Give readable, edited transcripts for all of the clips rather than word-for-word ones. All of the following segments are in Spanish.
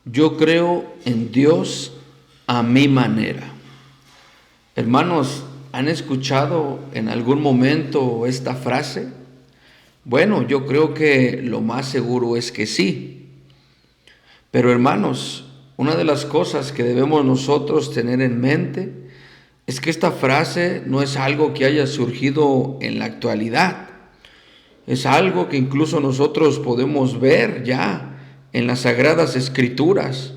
Yo creo en Dios a mi manera. Hermanos, ¿han escuchado en algún momento esta frase? Bueno, yo creo que lo más seguro es que sí. Pero hermanos, una de las cosas que debemos nosotros tener en mente es que esta frase no es algo que haya surgido en la actualidad. Es algo que incluso nosotros podemos ver ya en las Sagradas Escrituras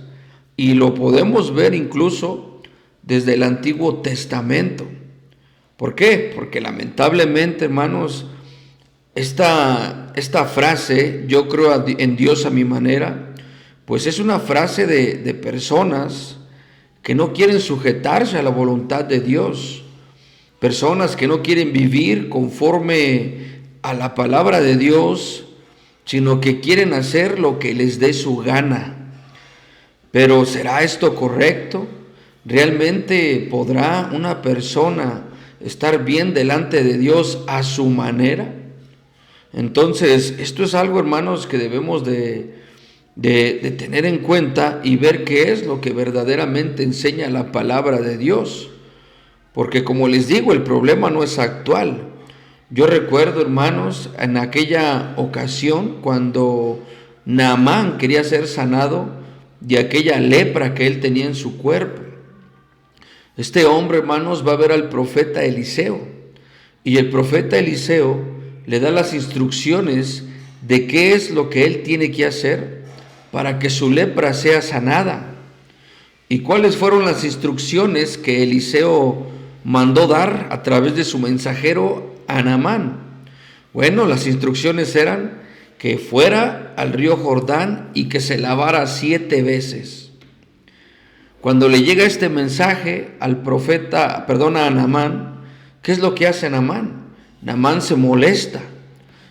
y lo podemos ver incluso desde el Antiguo Testamento. ¿Por qué? Porque lamentablemente, hermanos, esta frase, yo creo en Dios a mi manera, pues es una frase de personas que no quieren sujetarse a la voluntad de Dios, personas que no quieren vivir conforme a la palabra de Dios, sino que quieren hacer lo que les dé su gana. Pero ¿será esto correcto? ¿Realmente podrá una persona estar bien delante de Dios a su manera? Entonces, esto es algo, hermanos, que debemos de tener en cuenta y ver qué es lo que verdaderamente enseña la palabra de Dios. Porque como les digo, el problema no es actual. Yo recuerdo, hermanos, en aquella ocasión cuando Naamán quería ser sanado de aquella lepra que él tenía en su cuerpo. Este hombre, hermanos, va a ver al profeta Eliseo y el profeta Eliseo le da las instrucciones de qué es lo que él tiene que hacer para que su lepra sea sanada. ¿Y cuáles fueron las instrucciones que Eliseo mandó dar a través de su mensajero a Naamán? Bueno, las instrucciones eran que fuera al río Jordán y que se lavara 7 veces. Cuando le llega este mensaje al profeta, a Naamán, ¿qué es lo que hace Naamán? Naamán se molesta,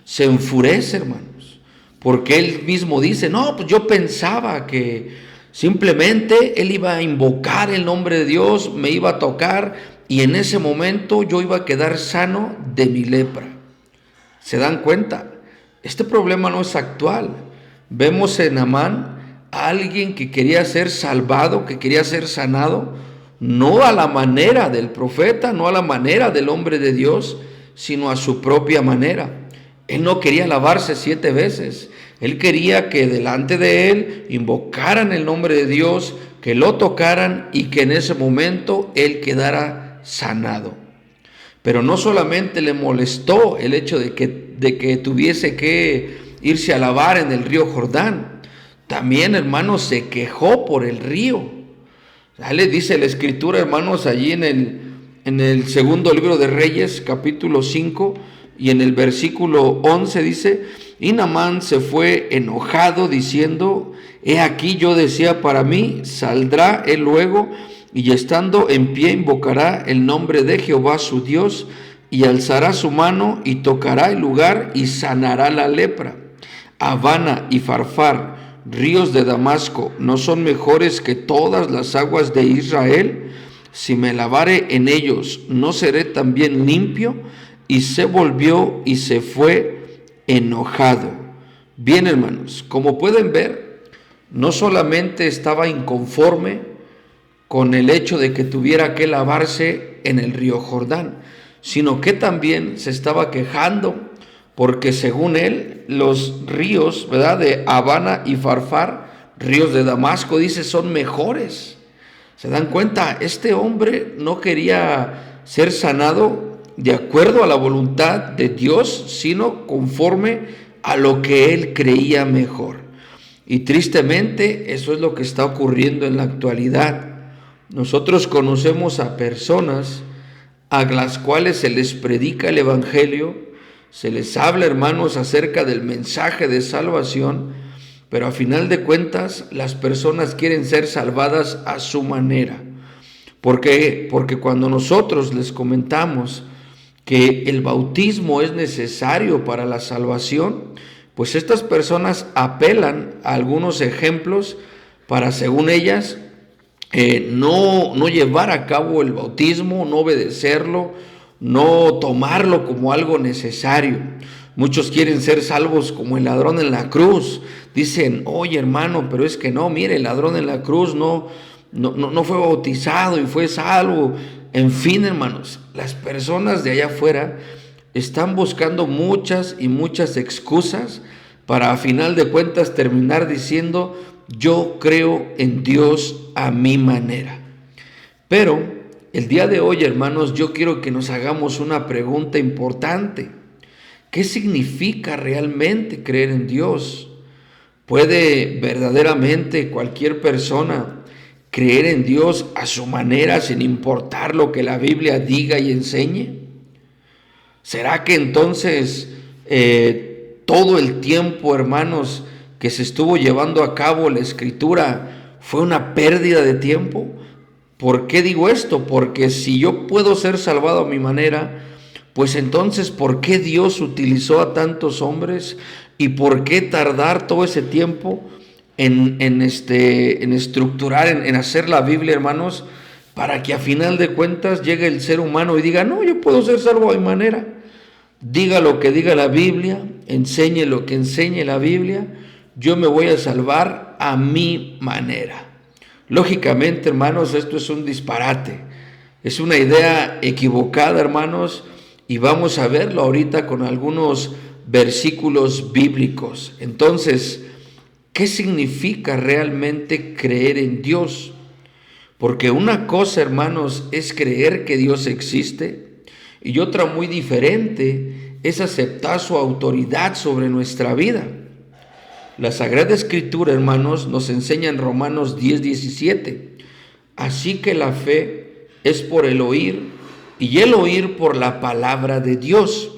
se enfurece, hermanos, porque él mismo dice, no, pues yo pensaba que simplemente él iba a invocar el nombre de Dios, me iba a tocar y en ese momento yo iba a quedar sano de mi lepra. ¿Se dan cuenta? Este problema no es actual. Vemos en Naamán a alguien que quería ser salvado, que quería ser sanado, no a la manera del profeta, no a la manera del hombre de Dios, sino a su propia manera. Él no quería lavarse 7 veces. Él quería que delante de él invocaran el nombre de Dios, que lo tocaran y que en ese momento él quedara sanado. Pero no solamente le molestó el hecho de que tuviese que irse a lavar en el río Jordán, también, hermanos, se quejó por el río. Le dice la Escritura, hermanos, allí en el segundo libro de Reyes, capítulo 5, y en el versículo 11 dice, y Naamán se fue enojado diciendo, he aquí yo decía para mí, saldrá él luego, y estando en pie invocará el nombre de Jehová su Dios, y alzará su mano y tocará el lugar y sanará la lepra. Abana y Farfar, ríos de Damasco, ¿no son mejores que todas las aguas de Israel? Si me lavare en ellos, ¿no seré también limpio? Y se volvió y se fue enojado. Bien, hermanos, como pueden ver, no solamente estaba inconforme con el hecho de que tuviera que lavarse en el río Jordán, sino que también se estaba quejando porque según él los ríos, ¿verdad?, de Abana y Farfar, ríos de Damasco, dice, son mejores. ¿Se dan cuenta? Este hombre no quería ser sanado de acuerdo a la voluntad de Dios, sino conforme a lo que él creía mejor. Y tristemente eso es lo que está ocurriendo en la actualidad. Nosotros conocemos a personas a las cuales se les predica el evangelio, se les habla, hermanos, acerca del mensaje de salvación, pero a final de cuentas las personas quieren ser salvadas a su manera. ¿Por qué? Porque cuando nosotros les comentamos que el bautismo es necesario para la salvación, pues estas personas apelan a algunos ejemplos para, según ellas, no llevar a cabo el bautismo, no obedecerlo, no tomarlo como algo necesario. Muchos quieren ser salvos como el ladrón en la cruz. Dicen, oye hermano, pero es que no, mire, el ladrón en la cruz no fue bautizado y fue salvo. En fin, hermanos, las personas de allá afuera están buscando muchas y muchas excusas para a final de cuentas terminar diciendo, yo creo en Dios a mi manera. Pero el día de hoy, hermanos, yo quiero que nos hagamos una pregunta importante. ¿Qué significa realmente creer en Dios? ¿Puede verdaderamente cualquier persona creer en Dios a su manera sin importar lo que la Biblia diga y enseñe? ¿Será que entonces todo el tiempo, hermanos, que se estuvo llevando a cabo la Escritura fue una pérdida de tiempo? ¿Por qué digo esto? Porque si yo puedo ser salvado a mi manera, pues entonces, ¿por qué Dios utilizó a tantos hombres? ¿Y por qué tardar todo ese tiempo en estructurar, en hacer la Biblia, hermanos, para que a final de cuentas llegue el ser humano y diga, no, yo puedo ser salvo a mi manera? Diga lo que diga la Biblia, enseñe lo que enseñe la Biblia, yo me voy a salvar a mi manera. Lógicamente, hermanos, esto es un disparate, es una idea equivocada, hermanos, y vamos a verlo ahorita con algunos versículos bíblicos. Entonces, ¿qué significa realmente creer en Dios? Porque una cosa, hermanos, es creer que Dios existe y otra muy diferente es aceptar su autoridad sobre nuestra vida. La Sagrada Escritura, hermanos, nos enseña en Romanos 10:17. Así que la fe es por el oír y el oír por la palabra de Dios.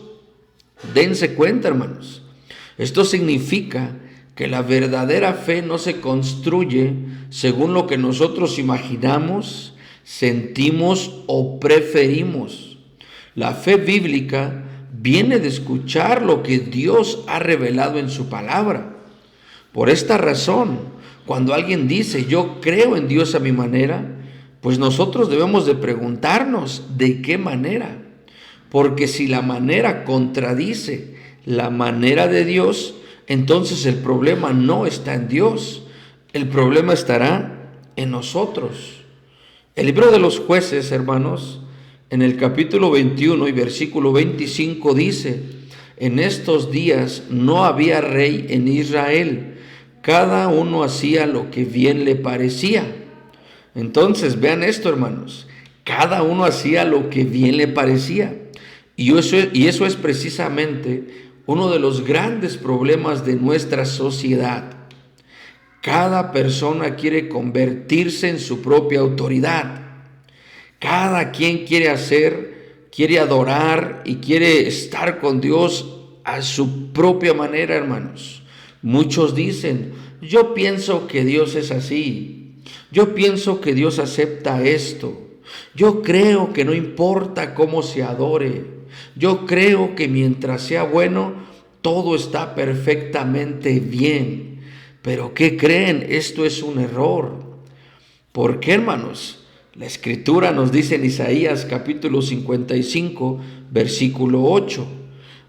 Dense cuenta, hermanos. Esto significa que la verdadera fe no se construye según lo que nosotros imaginamos, sentimos o preferimos. La fe bíblica viene de escuchar lo que Dios ha revelado en su palabra. Por esta razón, cuando alguien dice, yo creo en Dios a mi manera, pues nosotros debemos de preguntarnos, ¿de qué manera? Porque si la manera contradice la manera de Dios, entonces el problema no está en Dios, el problema estará en nosotros. El libro de los Jueces, hermanos, en el capítulo 21 y versículo 25 dice, en estos días no había rey en Israel, cada uno hacía lo que bien le parecía. Entonces, vean esto, hermanos, cada uno hacía lo que bien le parecía. Y eso es precisamente uno de los grandes problemas de nuestra sociedad. Cada persona quiere convertirse en su propia autoridad. Cada quien quiere adorar y quiere estar con Dios a su propia manera, hermanos. Muchos dicen, yo pienso que Dios es así. Yo pienso que Dios acepta esto. Yo creo que no importa cómo se adore. Yo creo que mientras sea bueno, todo está perfectamente bien. Pero ¿qué creen? Esto es un error. ¿Por qué, hermanos? La Escritura nos dice en Isaías capítulo 55, versículo 8,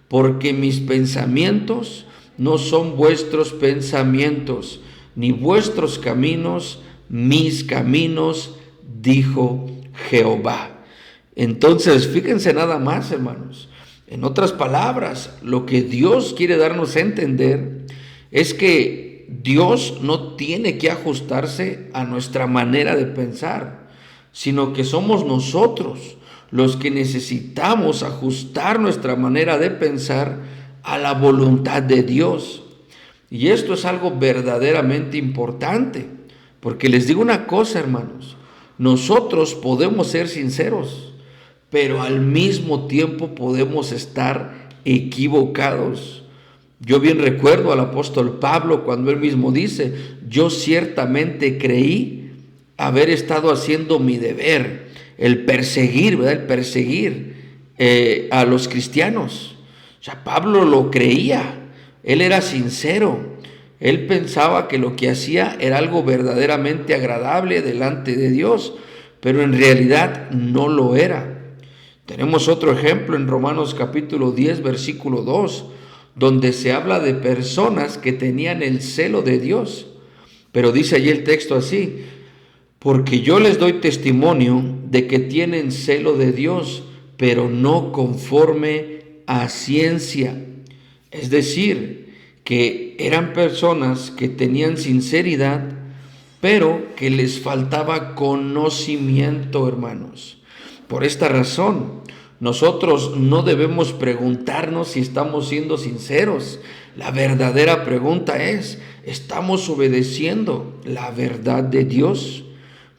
porque mis pensamientos no son vuestros pensamientos, ni vuestros caminos mis caminos, dijo Jehová. Entonces, fíjense nada más, hermanos. En otras palabras, lo que Dios quiere darnos a entender es que Dios no tiene que ajustarse a nuestra manera de pensar, sino que somos nosotros los que necesitamos ajustar nuestra manera de pensar a la voluntad de Dios. Y esto es algo verdaderamente importante. Porque les digo una cosa, hermanos, nosotros podemos ser sinceros, pero al mismo tiempo podemos estar equivocados. Yo bien recuerdo al apóstol Pablo cuando él mismo dice, yo ciertamente creí haber estado haciendo mi deber, el perseguir, ¿verdad? El perseguir a los cristianos. O sea, Pablo lo creía, él era sincero. Él pensaba que lo que hacía era algo verdaderamente agradable delante de Dios, pero en realidad no lo era. Tenemos otro ejemplo en Romanos capítulo 10, versículo 2, donde se habla de personas que tenían el celo de Dios. Pero dice allí el texto así: porque yo les doy testimonio de que tienen celo de Dios, pero no conforme a ciencia. Es decir, que eran personas que tenían sinceridad, pero que les faltaba conocimiento, hermanos. Por esta razón, nosotros no debemos preguntarnos si estamos siendo sinceros. La verdadera pregunta es: ¿estamos obedeciendo la verdad de Dios?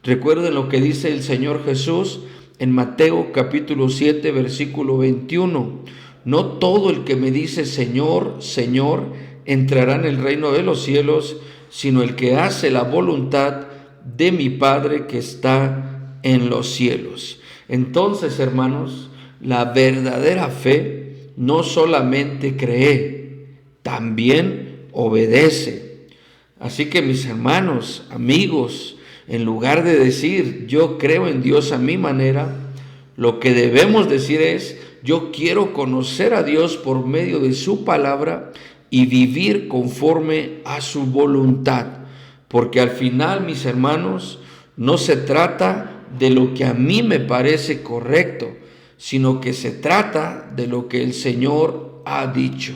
Recuerden lo que dice el Señor Jesús en Mateo capítulo 7, versículo 21. No todo el que me dice Señor, Señor, entrará en el reino de los cielos, sino el que hace la voluntad de mi Padre que está en los cielos. Entonces, hermanos, la verdadera fe no solamente cree, también obedece. Así que, mis hermanos, amigos, en lugar de decir yo creo en Dios a mi manera, lo que debemos decir es: yo quiero conocer a Dios por medio de su palabra y vivir conforme a su voluntad. Porque al final, mis hermanos, no se trata de lo que a mí me parece correcto, sino que se trata de lo que el Señor ha dicho.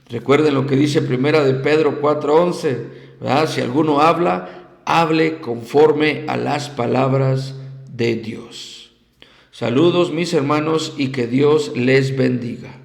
Recuerden lo que dice Primera de Pedro 4:11, ¿verdad? Si alguno habla, hable conforme a las palabras de Dios. Saludos, mis hermanos, y que Dios les bendiga.